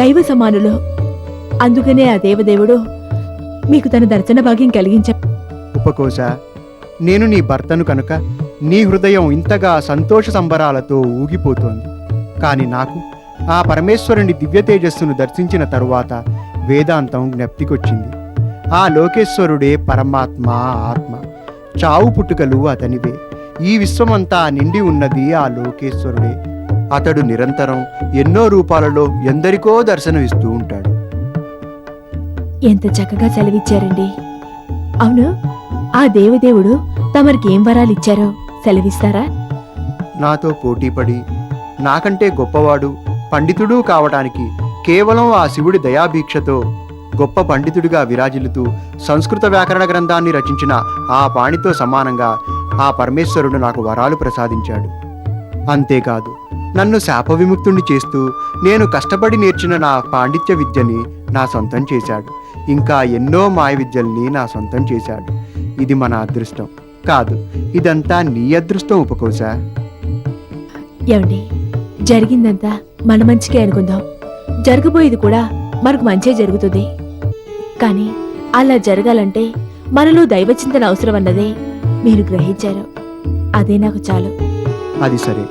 దైవ సమానులు. అందుకనే ఆ దేవదేవుడు మీకు తన దర్శన భాగ్యం కలిగించ. ఉపకోశ, నేను నీ భర్తను కనుక నీ హృదయం ఇంతగా సంతోష సంబరాలతో ఊగిపోతోంది. కాని నాకు ఆ పరమేశ్వరుని దివ్య తేజస్సును దర్శించిన తరువాత వేదాంతం జ్ఞప్తికొచ్చింది. ఆ లోకేశ్వరుడే పరమాత్మ, ఆత్మ. చావు పుట్టుకలు అతనివే. ఈ విశ్వమంతా నిండి ఉన్నది ఆ లోకేశ్వరుడే. అతడు నిరంతరం ఎన్నో రూపాలలో ఎందరికో దర్శనమిస్తూ ఉంటాడు. ఎంత చక్కగా సెలవిచ్చారండి. అవును, ఆ దేవదేవుడు తమరికి ఏం వరాలు ఇచ్చారో సెలవిస్తారా? నాతో పోటీపడి నాకంటే గొప్పవాడు, పండితుడు కావటానికి కేవలం ఆ శివుడి దయాభీక్షతో గొప్ప పండితుడిగా విరాజిల్లుతూ సంస్కృత వ్యాకరణ గ్రంథాన్ని రచించిన ఆ పాణితో సమానంగా ఆ పరమేశ్వరుడు నాకు వరాలు ప్రసాదించాడు. అంతేకాదు, నన్ను శాప విముక్తుణ్ణి చేస్తూ నేను కష్టపడి నేర్చిన నా పాండిత్య విద్యని నా సొంతం చేశాడు. ఇంకా ఎన్నో మాయ విద్యల్ని నా సొంతం చేశాడు. ఇది మన అదృష్టం కాదు, ఇదంతా నీ అదృష్టం ఉపకోశ. ఏమండి, జరిగిందంతా మన మంచికే అనుకుందాం. జరగబోయేది కూడా మనకు మంచే జరుగుతుంది. కానీ అలా జరగాలంటే మనలో దైవచింతన అవసరం అన్నదే మీరు గ్రహించారు. అదే నాకు చాలు. అది సరే,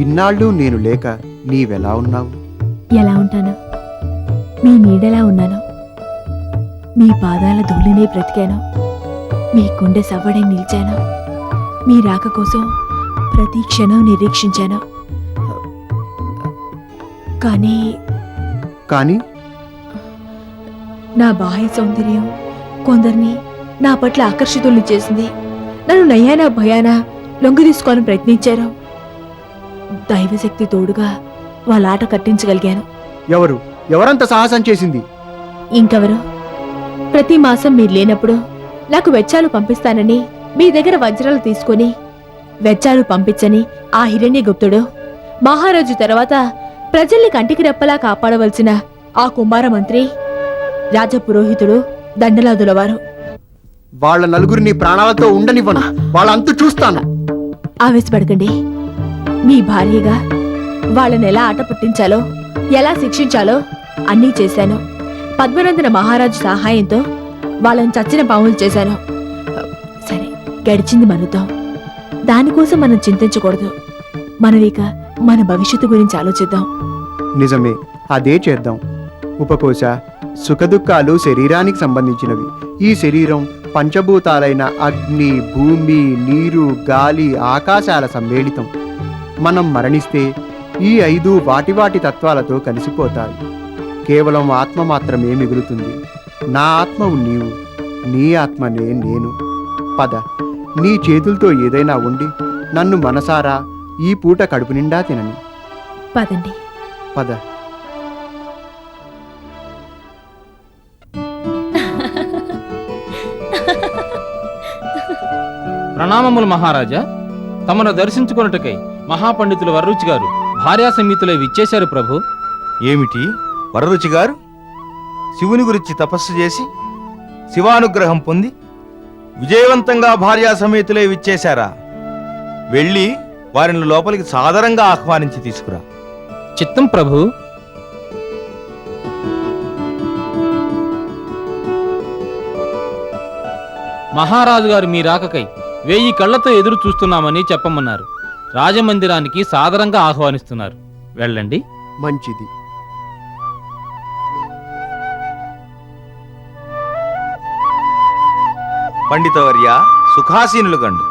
ఇన్నాళ్ళు నేను లేక నీవెలా ఉన్నావు? ఎలా ఉంటాను? మీ నీడలా ఉన్నాను. మీ పాదాల ధూళినే బ్రతికాను. మీ గుండె సవ్వడే నిలిచాను. మీ రాక కోసం ప్రతి క్షణం నిరీక్షించాను. కానీ కానీ నా బాహ్య సౌందర్యం కొందరిని నా పట్ల ఆకర్షితుల్ని చేసింది. నన్ను నయ్యానా భయానా లొంగి తీసుకోవాలని ప్రయత్నించారు. దైవశక్తి తోడుగా వాళ్ళ ఆట కట్టించగలిగాను. ఎవరంత సాహసం చేసింది? ఇంకెవరు? ప్రతి మాసం మీరు లేనప్పుడు నాకు వెచ్చాలు పంపిస్తానని మీ దగ్గర వజ్రాలు తీసుకొని వెచ్చాలు పంపించని ఆ హిరణ్యగుప్తుడు, మహారాజు తర్వాత ప్రజల్ని కంటికి రెప్పలా కాపాడవలసిన ఆ కుమార మంత్రి, రాజపురోహితుడు, దండలాదుల వారు. వాళ్ళ నలుగురిని ప్రాణాలతో ఉండనివ్వను. వాళ్ళ అంతు చూస్తాను. ఆవేశపడకండి. మీ భార్యగా వాళ్ళని ఎలా ఆట పట్టించాలో, ఎలా శిక్షించాలో అన్నీ చేశాను. పద్మనందన మహారాజు సహాయంతో వాళ్ళని చచ్చిన పాములు చేశాను. సరే, గడిచింది మనుతాం. దానికోసం మనం చింతించకూడదు. మనమిక మన భవిష్యత్తు గురించి ఆలోచిద్దాం. నిజమే, అదే చేద్దాం. ఉపకోశ, సుఖదుఖాలు శరీరానికి సంబంధించినవి. ఈ శరీరం పంచభూతాలైన అగ్ని, భూమి, నీరు, గాలి, ఆకాశాల సమ్మేళితం. మనం మరణిస్తే ఈ 5 వాటి తత్వాలతో కలిసిపోతాయి. కేవలం ఆత్మ మాత్రమే మిగులుతుంది. నా ఆత్మవు నీవు, నీ ఆత్మనే నేను. పద, నీ చేతులతో ఏదైనా ఉండి నన్ను మనసారా ఈ పూట కడుపు నిండా తినని. పదండి. పద. ప్రణామములు మహారాజా. తమను దర్శించుకొనుటకై మహాపండితులు వరరుచి గారు భార్యా సమేతులై విచ్చేశారు ప్రభు. ఏమిటి వరరుచి గారు శివుని గురించి తపస్సు చేసి శివానుగ్రహం పొంది విజయవంతంగా భార్యా సమేతులై విచ్చేశారా? వెళ్ళి వారిని లోపలికి సాదరంగా ఆహ్వానించి తీసుకురా. చిత్తం ప్రభు. మహారాజు గారు మీ రాకకై 1000 కళ్లతో ఎదురు చూస్తున్నామని చెప్పమన్నారు. రాజమందిరానికి సాదరంగా ఆహ్వానిస్తున్నారు. వెళ్ళండి. మంచిది. పండితవర్య, సుఖాసీనులు కండు.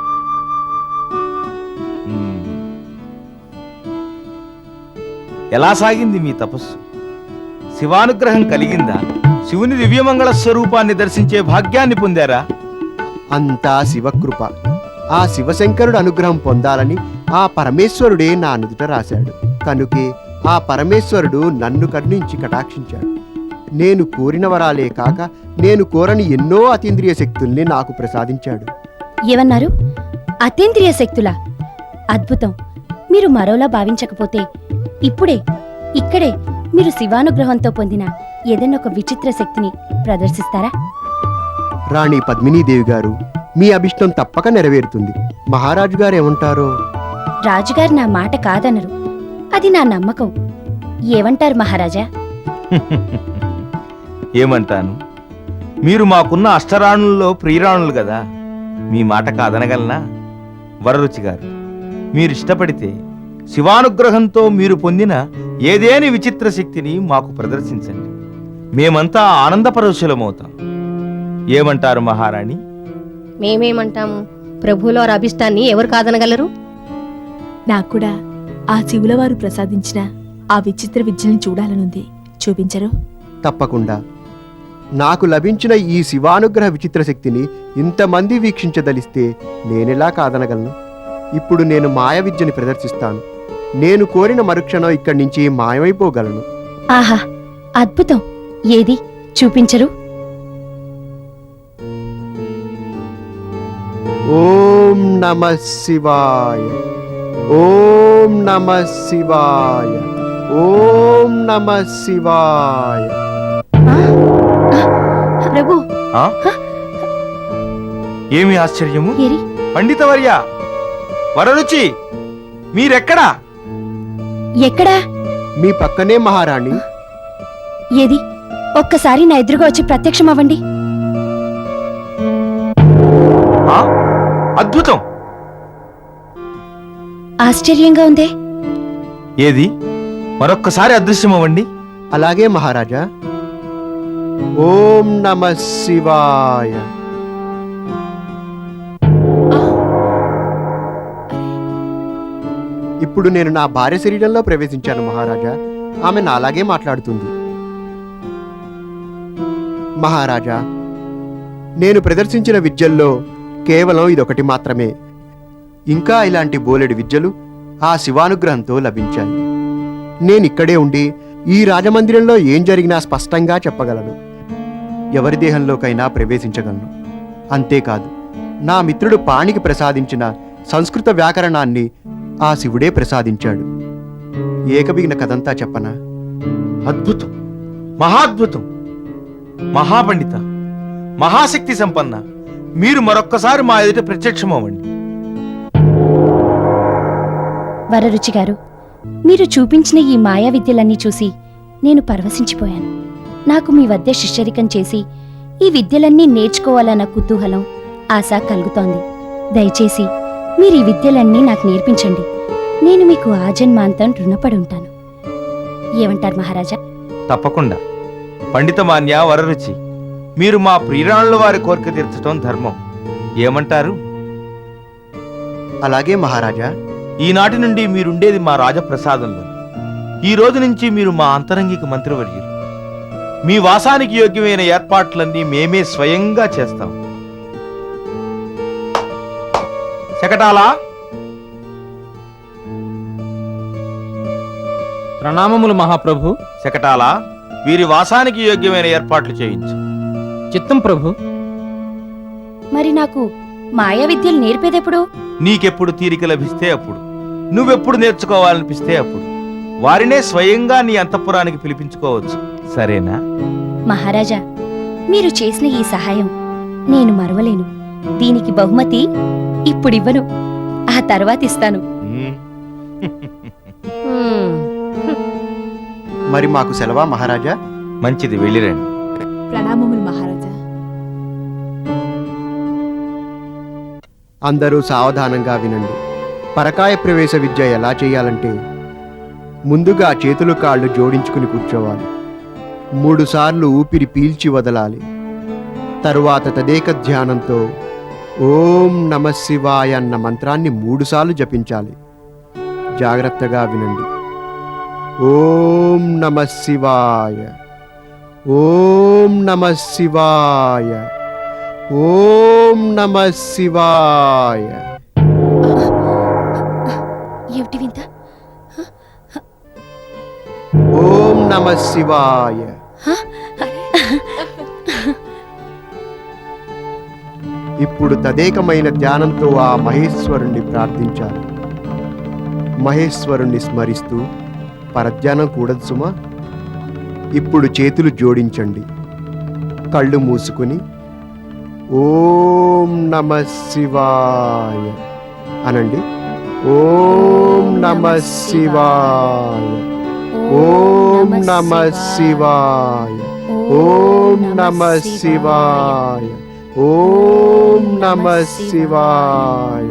ఎలా సాగింది మీ తపస్సు? శివానుగ్రహం కలిగిందా? శివుని దివ్యమంగళ స్వరూపాన్ని దర్శించే భాగ్యాన్ని పొందారా? అంతా శివకృప. ఆ శివశంకరుడు అనుగ్రహం పొందాలని ఆ పరమేశ్వరుడే నా నుదుట రాశాడు. కనుకే ఆ పరమేశ్వరుడు నన్ను కరుణించి కటాక్షించాడు. నేను కోరిన వరాలే కాక నేను కోరని ఎన్నో అతీంద్రియ శక్తుల్ని నాకు ప్రసాదించాడు. ఏమన్నారు? అతీంద్రియ శక్తులా? అద్భుతం. మీరు మరోలా భావించకపోతే ఇప్పుడే ఇక్కడే మీరు శివానుగ్రహంతో పొందిన ఏదైనా ఒక విచిత్ర శక్తిని ప్రదర్శిస్తారా? రాణి పద్మినీదేవి గారు, మీ అభిష్టం తప్పక నెరవేరుతుంది. మహారాజు గారు ఏమంటారో? రాజుగారు నా మాట కాదనరు. అది నా నమ్మకం. ఏమంటారు మహారాజా? ఏమంటాను, మీరు మాకున్న అష్టరాణుల్లో ప్రియురాణులు కదా, మీ మాట కాదనగలనా? వరరుచి గారు, మీరు ఇష్టపడితే శివానుగ్రహంతో మీరు పొందిన ఏదేని విచిత్ర శక్తిని మాకు ప్రదర్శించండి. మేమంతా ఆనందపరవశులమవుతాం. ఏమంటారు మహారాణి? మేమేమంటాము? ప్రభువులో అభిష్టాన్ని ఎవరు కాదనగలరు? నాకు కూడా ఆ శివులవారు ప్రసాదించిన ఆ విచిత్ర విద్యల్ని చూడాలనుంది. చూపించరు? తప్పకుండా. నాకు లభించిన ఈ శివానుగ్రహ విచిత్ర శక్తిని ఇంతమంది వీక్షించదలిస్తే నేనెలా కాదనగలను? ఇప్పుడు నేను మాయ విద్యని ప్రదర్శిస్తాను. నేను కోరిన మరుక్షణం ఇక్కడి నుంచి మాయమైపోగలను. ఆహా, అద్భుతం! ఏది చూపించరు? ఓం నమః శివాయ, ఓం నమః శివాయ, ఓం నమః శివాయ. ప్రభు, ఆ? ఏమి ఆశ్చర్యము? ఏరి పండితవర్య, వరరుచి, మీరెక్కడా? ఎక్కడా? మీ పక్కనే మహారాణి. ఏది ఒక్కసారి నా ఎదురుగా వచ్చి ప్రత్యక్షమవ్వండి. ఆ? అద్భుతం! ఆశ్చర్యంగా ఉందే. ఏది మరొక్కసారి అదృశ్యమవ్వండి. అలాగే మహారాజా. ఓం నమః శివాయ. ఇప్పుడు నేను నా భార్య శరీరంలో ప్రవేశించాను మహారాజా. ఆమె నాలాగే మాట్లాడుతుంది. మహారాజా, నేను ప్రదర్శించిన విద్యల్లో కేవలం ఇదొకటి మాత్రమే. ఇంకా ఇలాంటి బోలెడు విద్యలు ఆ శివానుగ్రహంతో లభించాయి. నేనిక్కడే ఉండి ఈ రాజమందిరంలో ఏం జరిగినా స్పష్టంగా చెప్పగలను. ఎవరి దేహంలోకైనా ప్రవేశించగలను. అంతేకాదు, నా మిత్రుడు పాణికి ప్రసాదించిన సంస్కృత వ్యాకరణాన్ని ఆ శివుడే ప్రసాదించాడు. ఏకబిగిన కథంతా చెప్పనా? అద్భుతం, మహాద్భుతం, మహాపండిత, మహాశక్తి సంపన్న, మీరు మరొక్కసారి మా ఎదుట ప్రత్యక్షమవ్వండి. వరరుచి గారు, మీరు చూపించిన ఈ మాయా విద్యలన్నీ చూసి నేను పరవశించిపోయాను. నాకు మీ వద్ద శిష్యరికం చేసి ఈ విద్యలన్నీ నేర్చుకోవాలన్న కుతూహలం, ఆశ కలుగుతోంది. దయచేసి మీరు ఈ విద్యలన్నీ నాకు నేర్పించండి. నేను మీకు ఆజన్మాంతం రుణపడి ఉంటాను. ఏమంటారు మహారాజా? తప్పకుండా. పండితమాన్య, వరరుచి, మీరు మా ప్రియురాళ్ళ వారి కోరిక తీర్చడం ధర్మం. ఏమంటారు? అలాగే మహారాజా. ఈనాటి నుండి మీరుండేది మా రాజప్రసాదంలో. ఈ రోజు నుంచి మీరు మా అంతరంగిక మంత్రివర్యులు. మీ వాసానికి యోగ్యమైన ఏర్పాట్లన్నీ మేమే స్వయంగా చేస్తాం. శకటాలా, ప్రణామములు మహాప్రభు. శకటాలా, వీరి వాసానికి యోగ్యమైన ఏర్పాట్లు చేయించు. చిత్తం ప్రభు. మరి నాకు మాయా విద్యలు నేర్పేదెప్పుడు? నీకెప్పుడు తీరిక లభిస్తే అప్పుడు, నువ్వెప్పుడు నేర్చుకోవాలనిపిస్తే అప్పుడు వారినే స్వయంగా నీ అంతఃపురానికి పిలిపించుకోవచ్చు. సరేనా? మహారాజా, మీరు చేసిన ఈ సహాయం నేను మరవలేను. దీనికి బహుమతి ఇప్పుడివ్వను, ఆ తర్వాత ఇస్తాను. ఉమ్. హ్మ్. మరి మాకు సెలవా మహారాజా? మంచిది, వెళ్ళిరండి. ప్రణామములు మహారాజా. అందరూ సావధానంగా వినండి. పరకాయ ప్రవేశ విద్య ఎలా చేయాలంటే, ముందుగా చేతులు కాళ్ళు జోడించుకుని కూర్చోవాలి. 3 సార్లు ఊపిరి పీల్చి వదలాలి. తరువాత తదేక ధ్యానంతో ఓం నమః శివాయ అన్న మంత్రాన్ని 3 సార్లు జపించాలి. జాగ్రత్తగా వినండి. ఓం నమః శివాయ, ఓం నమః శివాయ, ఓం నమః శివాయ. ఏమిటి వింత? ఓం నమః శివాయ. ఇప్పుడు తదేకమైన ధ్యానంతో ఆ మహేశ్వరుణ్ణి ప్రార్థించాలి. మహేశ్వరుణ్ణి స్మరిస్తూ పరధ్యానం కూడదు సుమా. ఇప్పుడు చేతులు జోడించండి. కళ్ళు మూసుకుని ఓం నమః శివాయ అనండి. ఓం నమః శివాయ, ఓం నమ శివాయ. ఓం నమ శివాయ. ఓం నమ శివాయ.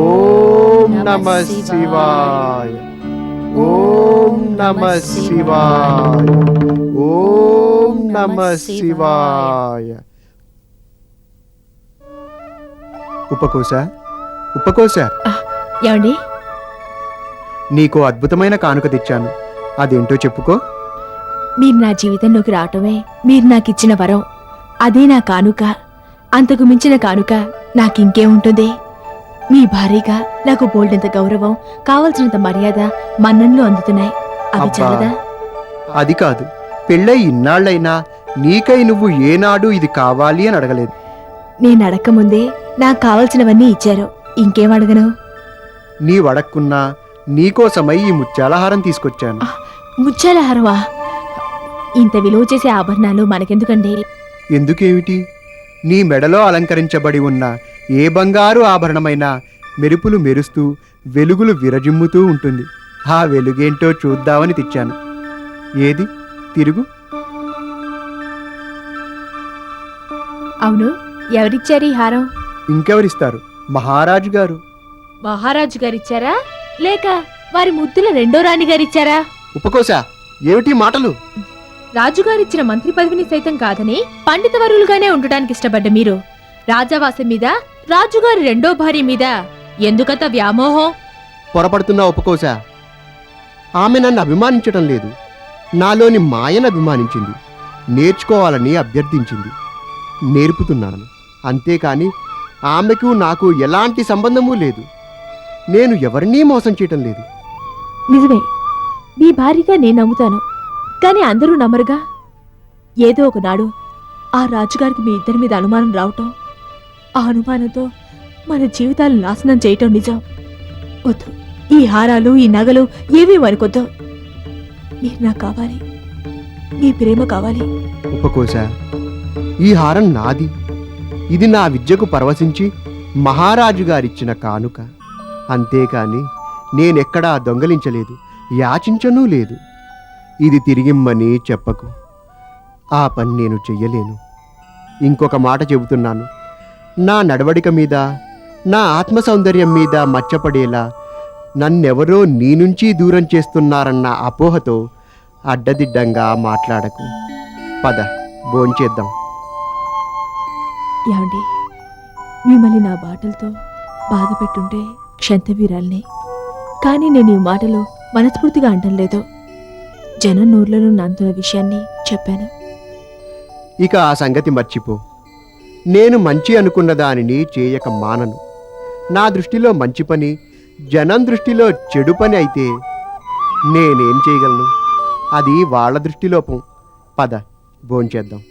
ఓం నమ శివాయ. ఓం నమ శివాయ. ఓం నమ శివాయ. ఉపకోశ, ఉపకోశ, ఏమండి? నీకో అద్భుతమైన కానుక తెచ్చాను. అదేంటో చెప్పుకో. మీరు నా జీవితంలోకి రావటమే మీరు నాకిచ్చిన వరం. అదే నా కానుక. అంతకు మించిన కానుక నాకింకేముంటుంది? మీ భార్యగా నాకు బోల్డంత గౌరవం, కావలసినంత మర్యాద, మన్ననలు అందుతున్నాయి. అవి అబ్బా. చాలదా? అది కాదు, పెళ్ళై ఇన్నాళ్ళైనా నీకై నువ్వు ఏనాడు ఇది కావాలి అని అడగలేదు. నేను అడక్కముందే నాకు కావలసినవన్నీ ఇచ్చారు. ఇంకేం అడగను? నీవడక్కున్నా నీకోసమై ఈ ముత్యాలహారం తీసుకొచ్చాను. ముచ్చాల హారమా? ఇంత విలువ చేసే ఆభరణాలు మనకెందుకండి? ఎందుకేమిటి? నీ మెడలో అలంకరించబడి ఉన్న ఏ బంగారు ఆభరణమైనా మెరుపులు మెరుస్తూ వెలుగులు విరజిమ్ముతూ ఉంటుంది. ఆ వెలుగేంటో చూద్దామని తెచ్చాను. ఏది తిరుగు. అవును, ఎవరిచ్చారు ఈ హారం? ఇంకెవరిస్తారు? మహారాజు గారు. మహారాజు గారిచ్చారా, లేక వారి ముద్దుల రెండో రాణి గారిచ్చారా? ఉపకోశ, ఏమిటి మాటలు? రాజుగారిచ్చిన మంత్రి పదవిని సైతం కాదని పండితవరులుగానే ఉండటానికి ఇష్టపడ్డ మీరు రాజావాసం మీద, రాజుగారి రెండో భార్య మీద ఎందుకంత వ్యామోహం? పొరపడుతున్నా ఉపకోశ. ఆమె నన్ను అభిమానించటం లేదు, నాలోని మాయను అభిమానించింది. నేర్చుకోవాలని అభ్యర్థించింది. నేర్పుతున్నాను. అంతేకాని ఆమెకు నాకు ఎలాంటి సంబంధమూ లేదు. నేను ఎవరినీ మోసం చేయటం లేదు. నిజమే, మీ భార్యగా నేను నమ్ముతాను. కానీ అందరూ నమ్మరుగా. ఏదో ఒకనాడు ఆ రాజుగారికి మీ ఇద్దరి మీద అనుమానం రావటం, ఆ అనుమానంతో మన జీవితాలు నాశనం చేయటం నిజం. వద్దు, ఈ హారాలు, ఈ నగలు ఏవీ వరకొద్దు. మీరు నాకు కావాలి, మీ ప్రేమ కావాలి. ఉపకోశ, ఈ హారం నాది. ఇది నా విద్యకు పరవశించి మహారాజు గారిచ్చిన కానుక. అంతేకాని నేనెక్కడా దొంగలించలేదు, యాచించనూ లేదు. ఇది తిరిగిమ్మని చెప్పకు. ఆ పని నేను చెయ్యలేను. ఇంకొక మాట చెబుతున్నాను. నా నడవడిక మీద, నా ఆత్మ సౌందర్యం మీద మచ్చపడేలా నన్నెవరో నీ నుంచి దూరం చేస్తున్నారన్న అపోహతో అడ్డదిడ్డంగా మాట్లాడకు. పద, భోంచేద్దాం. ఏమండి, మిమ్మల్ని నా బాటలతో బాధ పెట్టుంటే క్షంతవీరాల్ని. కానీ నేను ఈ మాటలు మనస్ఫూర్తిగా అంటం లేదు. జనం నోర్లలో నందున విషయాన్ని చెప్పాను. ఇక ఆ సంగతి మర్చిపో. నేను మంచి అనుకున్న దానిని చేయక మానను. నా దృష్టిలో మంచి పని జనం దృష్టిలో చెడు పని అయితే నేనేం చేయగలను? అది వాళ్ళ దృష్టిలోపం. పద, భోంచేద్దాం.